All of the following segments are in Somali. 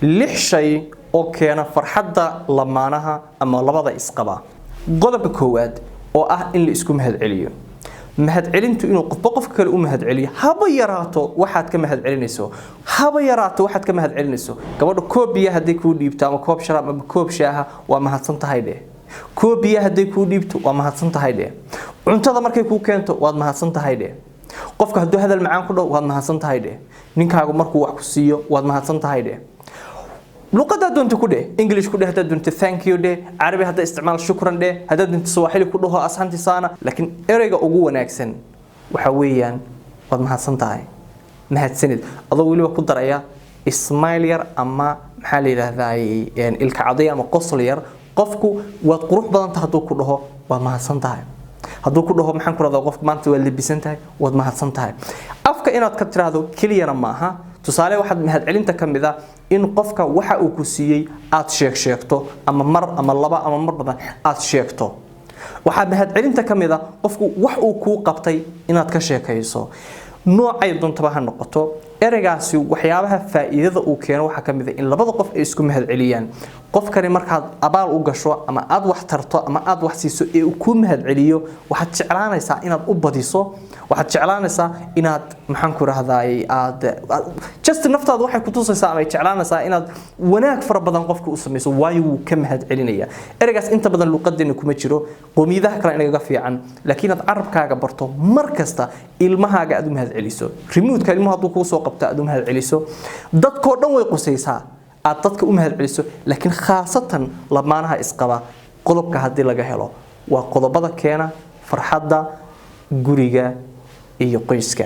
lix shay oo keena farxadda lamaanaha ama labada isqaba. qodobka koowaad oo ah in la isku mahadceliyo. mahadcelintu inuu qofka kale u mahadceliyo haba yaraato waxaad ka mahadcelinayso gabadha koob biyo haday ku dhiibto ama koob sharaab ama koob shaaha waa mahadsan tahay dheh. koob biyo haday ku dhiibto waa mahadsan tahay dheh. cuntada markay ku keento waad mahadsan tahay dheh. qofka haduu hadal macaan ku dhaw waad mahadsan tahay dheh. ninkaagu markuu wax ku siiyo waad mahadsan tahay dheh. luqada doonto ku dheh English ku dheh hada doonto thank you dheh Carabi hada isticmaal shukran dheh hada doonto Swahili ku dhaho asxanti saana laakiin ereyga ugu wanaagsan waxa weeyaan waad mahadsan tahay mahadsanid adoo waliba ku daraya smile yar ama maxaa la yiraahdaa ilka caday ama qosol yar qofku waad qurux badan tahay haduu ku dhaho waad mahadsan tahay haduu ku dhaho maxaan ku radaa qofka maanta waa labisan tahay waad mahadsan tahay afka inaad ka tiraahdo keliyana maaha tusaale waxaad mahadcelinta kamida in qofka waxa uu ku siiyay aad sheegto ama mar ama laba ama mar badan aad sheegto waxa mahadcelinta kamida qofku wax uu ku qabtay inaad ka sheekayso noocay doonto ha noqoto ereygaasi waxyaabaha faa'iidada uu keeno waxa kamida in labada qof ay isku mahadceliyaan qofkani markaad abaal u gasho ama aad wax tarto ama aad wax siiso ee uu ku mahadceliyo waxaad jeclaanaysaa inaad u badiso waxaad jeclaanaysaa inaad maxaan ku raahday aad just naftaadu waxay ku tusaysaa ama jeclaanaysaa inaad wanaag fara badan qofka u sameeyso waayo uu ka mahadcelinaya ereygaas inta badan luqadeena kuma jiro qoomiyaha kale inaga fiican laakiin aad carabkaaga barto markasta ilmahaaga aad u mahadceliso remote-ka ilmaha haduu ku soo qabto aad u mahadceliso dadkoo dhan way qosaysaa aad dadka u mahadceliso laakiin khaasatan lamaanaha isqaba qodobka hadii laga helo waa qodobada keena farxadda guriga iyo qoyska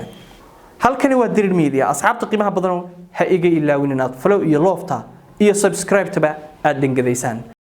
halkani waa Dirir Media asxaabta qiimaha badan ha iga ilaawin inaad follow iyo love ta iyo subscribe taba aad dhangadeysaan